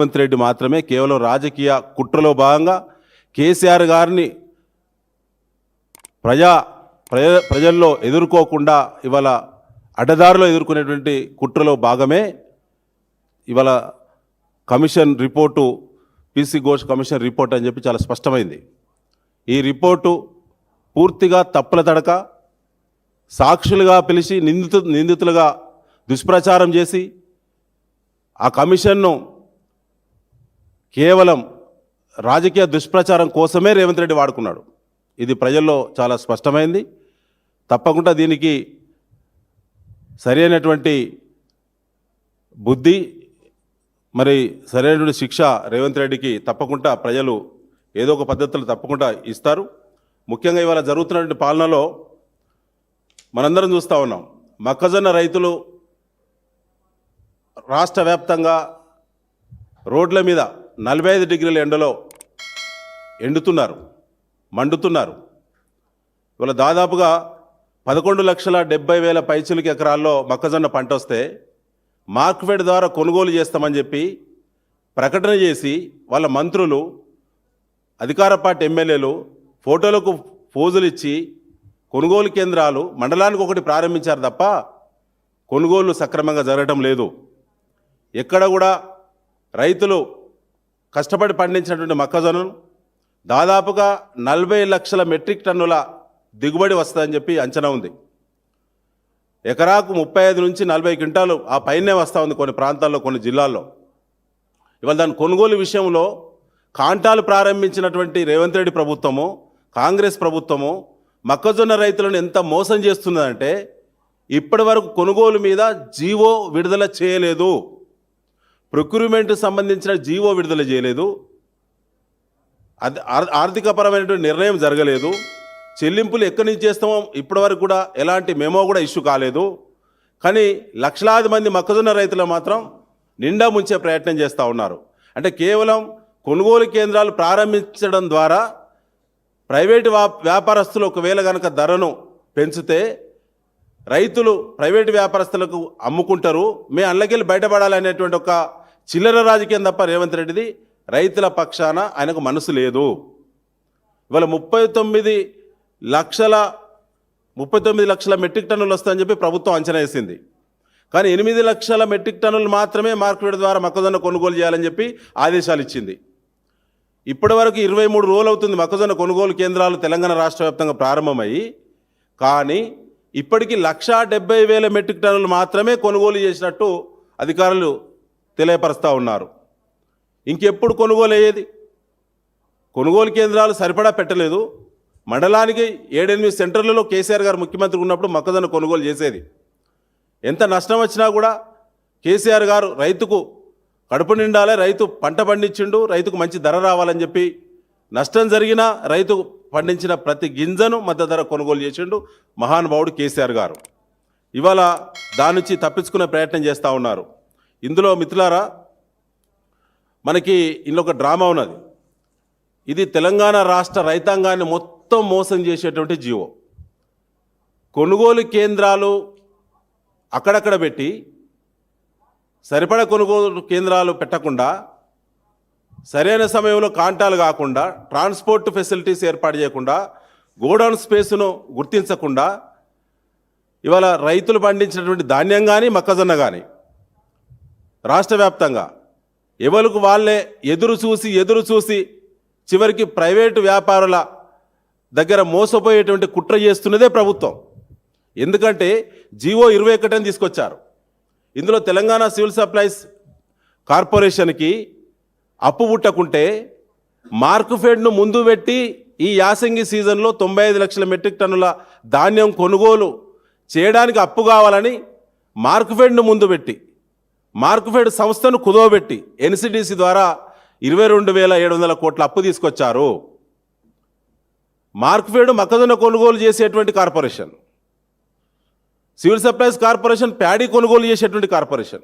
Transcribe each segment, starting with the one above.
రేవంత్ రెడ్డి మాత్రమే కేవలం రాజకీయ కుట్రలో భాగంగా కేసీఆర్ గారిని ప్రజల్లో ఎదుర్కోకుండా ఇవాళ అడ్డదారిలో ఎదుర్కొనేటువంటి కుట్రలో భాగమే ఇవాళ commission report PC Ghosh commission report అని చెప్పి చాలా స్పష్టమైంది. ఈ రిపోర్టు పూర్తిగా తప్పుల తడక, సాక్షులుగా పిలిచి నిందితులుగా దుష్ప్రచారం చేసి ఆ కమిషన్ను కేవలం రాజకీయ దుష్ప్రచారం కోసమే రేవంత్ రెడ్డి వాడుకున్నాడు. ఇది ప్రజల్లో చాలా స్పష్టమైంది. తప్పకుండా దీనికి సరైనటువంటి బుద్ధి మరి సరైనటువంటి శిక్ష రేవంత్ రెడ్డికి తప్పకుండా ప్రజలు ఏదో ఒక పద్ధతులు తప్పకుండా ఇస్తారు. ముఖ్యంగా ఇవాళ జరుగుతున్నటువంటి పాలనలో మనందరం చూస్తూ ఉన్నాం. మొక్కజొన్న రైతులు రాష్ట్ర వ్యాప్తంగా రోడ్ల మీద 45 డిగ్రీల ఎండలో ఎండుతున్నారు, మండుతున్నారు. ఇవాళ దాదాపుగా 11,70,000 పైచిలుకి ఎకరాల్లో మొక్కజొన్న పంట వస్తే మార్కెట్ ద్వారా కొనుగోలు చేస్తామని చెప్పి ప్రకటన చేసి వాళ్ళ మంత్రులు, అధికార పార్టీ ఎమ్మెల్యేలు ఫోటోలకు పోజులు ఇచ్చి కొనుగోలు కేంద్రాలు మండలానికి ఒకటి ప్రారంభించారు తప్ప కొనుగోలు సక్రమంగా జరగటం లేదు. ఎక్కడ కూడా రైతులు కష్టపడి పండించినటువంటి మొక్కజొన్నను దాదాపుగా 40 లక్షల మెట్రిక్ టన్నుల దిగుబడి వస్తుందని చెప్పి అంచనా ఉంది. ఎకరాకు 35 నుంచి 40 క్వింటాలు ఆ పైనే వస్తూ ఉంది కొన్ని ప్రాంతాల్లో, కొన్ని జిల్లాల్లో. ఇవాళ దాని కొనుగోలు విషయంలో కాంటాలు ప్రారంభించినటువంటి రేవంత్ రెడ్డి ప్రభుత్వము, కాంగ్రెస్ ప్రభుత్వము మొక్కజొన్న రైతులను ఎంత మోసం చేస్తున్నదంటే ఇప్పటి వరకు కొనుగోలు మీద జీవో విడుదల చేయలేదు. ప్రొక్యూర్మెంట్ సంబంధించిన జీవో విడుదల చేయలేదు. ఆర్థికపరమైనటువంటి నిర్ణయం జరగలేదు. చెల్లింపులు ఎక్కడి నుంచి చేస్తామో ఇప్పటి వరకు కూడా ఎలాంటి మెమో కూడా ఇష్యూ కాలేదు. కానీ లక్షలాది మంది మొక్కజొన్న రైతులు మాత్రం నిండా ముంచే ప్రయత్నం చేస్తూ ఉన్నారు. అంటే కేవలం కొనుగోలు కేంద్రాలు ప్రారంభించడం ద్వారా ప్రైవేటు వ్యాపారస్తులు ఒకవేళ కనుక ధరను పెంచితే రైతులు ప్రైవేటు వ్యాపారస్తులకు అమ్ముకుంటారు, మేము అల్లకెళ్ళి బయటపడాలనేటువంటి ఒక చిల్లర రాజకీయం తప్ప రేవంత్ రెడ్డిది రైతుల పక్షాన ఆయనకు మనసు లేదు. ఇవాళ 39 లక్షల మెట్రిక్ టన్నులు వస్తాయని చెప్పి ప్రభుత్వం అంచనా వేసింది. కానీ 8 లక్షల మెట్రిక్ టన్నులు మాత్రమే మార్కెట్ ద్వారా మొక్కజొన్న కొనుగోలు చేయాలని చెప్పి ఆదేశాలు ఇచ్చింది. ఇప్పటి వరకు 23 రోజులు అవుతుంది మొక్కజొన్న కొనుగోలు కేంద్రాలు తెలంగాణ రాష్ట్ర వ్యాప్తంగా ప్రారంభమయ్యి. కానీ ఇప్పటికీ 1,70,000 మెట్రిక్ టన్నులు మాత్రమే కొనుగోలు చేసినట్టు అధికారులు తెలియపరుస్తూ ఉన్నారు. ఇంకెప్పుడు కొనుగోలు అయ్యేది? కొనుగోలు కేంద్రాలు సరిపడా పెట్టలేదు. మండలానికి 7-8 సెంటర్లలో కేసీఆర్ గారు ముఖ్యమంత్రి ఉన్నప్పుడు మొక్కజొన్న కొనుగోలు చేసేది. ఎంత నష్టం వచ్చినా కూడా కేసీఆర్ గారు రైతుకు కడుపు నిండాలి, రైతు పంట పండించిండు, రైతుకు మంచి ధర రావాలని చెప్పి నష్టం జరిగినా రైతు పండించిన ప్రతి గింజను మద్దతు ధర కొనుగోలు చేసిండు మహానుభావుడు కేసీఆర్ గారు. ఇవాళ దాని నుంచి తప్పించుకునే ప్రయత్నం చేస్తూ ఉన్నారు. ఇందులో మిత్రులారా మనకి ఇంకొక డ్రామా ఉన్నది. ఇది తెలంగాణ రాష్ట్ర రైతాంగాన్ని మొత్తం మోసం చేసేటువంటి జీవో. కొనుగోలు కేంద్రాలు అక్కడక్కడ పెట్టి సరిపడా కొనుగోలు కేంద్రాలు పెట్టకుండా, సరైన సమయంలో కాంటాలు కాకుండా, ట్రాన్స్పోర్ట్ ఫెసిలిటీస్ ఏర్పాటు చేయకుండా, గోడౌన్ స్పేస్ను గుర్తించకుండా ఇవాళ రైతులు పండించినటువంటి ధాన్యం కానీ మొక్కజొన్న కానీ రాష్ట్ర వ్యాప్తంగా ఎవరికి వాళ్ళే ఎదురు చూసి చివరికి ప్రైవేటు వ్యాపారుల దగ్గర మోసపోయేటువంటి కుట్ర చేస్తున్నదే ప్రభుత్వం. ఎందుకంటే జీవో 21 తీసుకొచ్చారు. ఇందులో తెలంగాణ సివిల్ సప్లైస్ కార్పొరేషన్కి అప్పు పుట్టకుంటే మార్కెట్ను ముందు పెట్టి ఈ యాసంగి సీజన్లో 95 లక్షల మెట్రిక్ టన్నుల ధాన్యం కొనుగోలు చేయడానికి అప్పు కావాలని మార్కెట్ను ముందు పెట్టి మార్కెట్ సంస్థను కుదవబెట్టి ఎన్సిడిసి ద్వారా 22,700 కోట్ల అప్పు తీసుకొచ్చారు. మార్కెట్ మొక్కజొన్న కొనుగోలు చేసేటువంటి corporation, civil supplies corporation paddy కొనుగోలు చేసేటువంటి కార్పొరేషన్.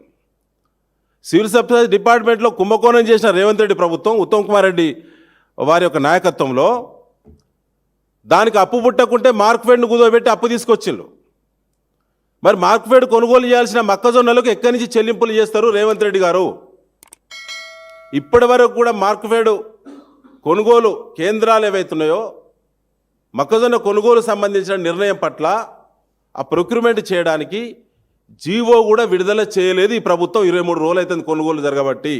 సివిల్ సప్లైస్ డిపార్ట్మెంట్లో కుంభకోణం చేసిన రేవంత్ రెడ్డి ప్రభుత్వం, ఉత్తమ్ కుమార్ రెడ్డి వారి యొక్క నాయకత్వంలో దానికి అప్పు పుట్టకుంటే మార్కెట్ను కుదవబెట్టి అప్పు తీసుకొచ్చిండ్రు. మరి మార్కెట్ కొనుగోలు చేయాల్సిన మొక్కజొన్నలకు ఎక్కడి నుంచి చెల్లింపులు చేస్తారు రేవంత్ రెడ్డి గారు? ఇప్పటి వరకు కూడా మార్క్ఫెడ్ కొనుగోలు కేంద్రాలు ఏవైతున్నాయో మొక్కజొన్న కొనుగోలు సంబంధించిన నిర్ణయం పట్ల ఆ ప్రొక్యూర్మెంట్ చేయడానికి జీవో కూడా విడుదల చేయలేదు ఈ ప్రభుత్వం. 23 రోజులు అవుతుంది కొనుగోలు జరగబట్టి.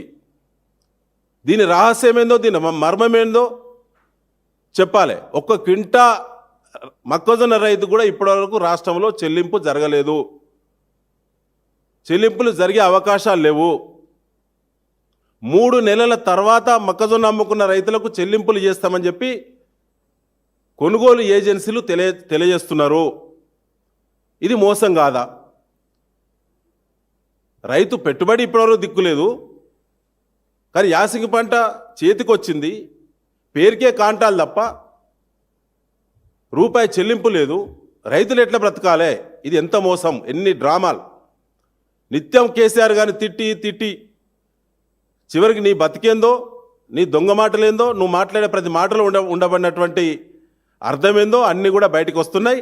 దీని రహస్యమేందో, దీని మర్మమేందో చెప్పాలి. ఒక్క క్వింటా మొక్కజొన్న రైతు కూడా ఇప్పటివరకు రాష్ట్రంలో చెల్లింపు జరగలేదు. చెల్లింపులు జరిగే అవకాశాలు లేవు. 3 నెలల తర్వాత మొక్కజొన్న అమ్ముకున్న రైతులకు చెల్లింపులు చేస్తామని చెప్పి కొనుగోలు ఏజెన్సీలు తెలియజేస్తున్నారు. ఇది మోసం కాదా? రైతు పెట్టుబడి ఇప్పటివరకు దిక్కులేదు, కానీ యాసంగి పంట చేతికొచ్చింది, పేరుకే కాంటాలు తప్ప రూపాయి చెల్లింపు లేదు. రైతులు ఎట్లా బ్రతకాలే? ఇది ఎంత మోసం, ఎన్ని డ్రామాలు. నిత్యం కేసీఆర్ గారిని తిట్టి చివరికి నీ బతికేందో, నీ దొంగ మాటలేందో, నువ్వు మాట్లాడే ప్రతి మాటలో ఉండబడినటువంటి అర్థమేందో అన్నీ కూడా బయటకు వస్తున్నాయి.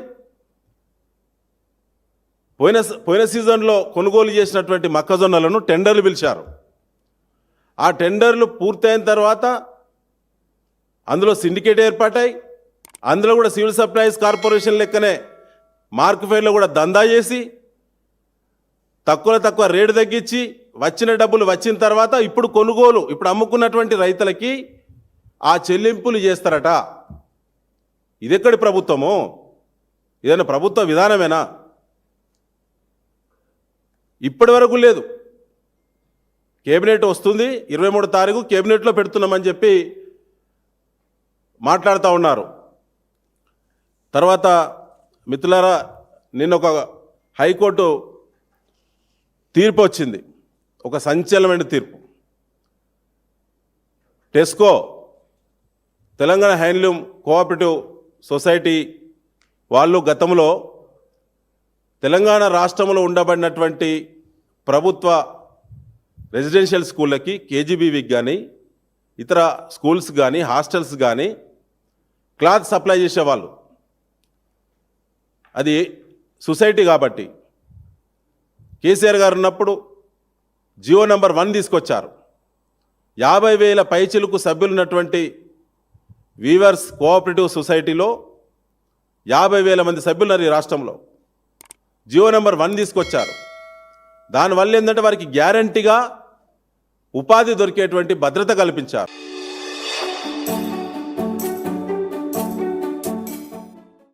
పోయిన సీజన్లో కొనుగోలు చేసినటువంటి మొక్కజొన్నలను టెండర్లు పిలిచారు. ఆ టెండర్లు పూర్తయిన తర్వాత అందులో సిండికేట్ ఏర్పాటాయి. అందులో కూడా సివిల్ సప్లైస్ కార్పొరేషన్ లెక్కనే మార్క్ఫెడ్లో కూడా దందా చేసి తక్కువ రేటు తగ్గించి వచ్చిన డబ్బులు వచ్చిన తర్వాత ఇప్పుడు కొనుగోలు, ఇప్పుడు అమ్ముకున్నటువంటి రైతులకి ఆ చెల్లింపులు చేస్తారట. ఇదెక్కడి ప్రభుత్వము? ఇదైనా ప్రభుత్వ విధానమేనా? ఇప్పటి వరకు లేదు. కేబినెట్ వస్తుంది, 23 తారీఖు కేబినెట్లో పెడుతున్నామని చెప్పి మాట్లాడుతూ ఉన్నారు. తర్వాత మిత్రులారా, నిన్న ఒక హైకోర్టు తీర్పు వచ్చింది, ఒక సంచలనమైన తీర్పు. Tesco Telangana handloom cooperative society వాళ్ళు గతంలో తెలంగాణ రాష్ట్రంలో ఉండబడినటువంటి ప్రభుత్వ రెసిడెన్షియల్ స్కూళ్ళకి, కేజీబీవీకి కానీ ఇతర స్కూల్స్ కానీ హాస్టల్స్ కానీ క్లాత్ సప్లై చేసేవాళ్ళు. అది సొసైటీ కాబట్టి కేసీఆర్ గారు ఉన్నప్పుడు జియో నెంబర్ 1 తీసుకొచ్చారు. 50,000 పైచిలుకు సభ్యులు ఉన్నటువంటి వీవర్స్ కోఆపరేటివ్ సొసైటీలో 50,000 మంది సభ్యులు ఉన్నారు ఈ రాష్ట్రంలో. జియో నెంబర్ 1 తీసుకొచ్చారు. దానివల్ల ఏంటంటే వారికి గ్యారంటీగా ఉపాధి దొరికేటువంటి భద్రత కల్పించారు.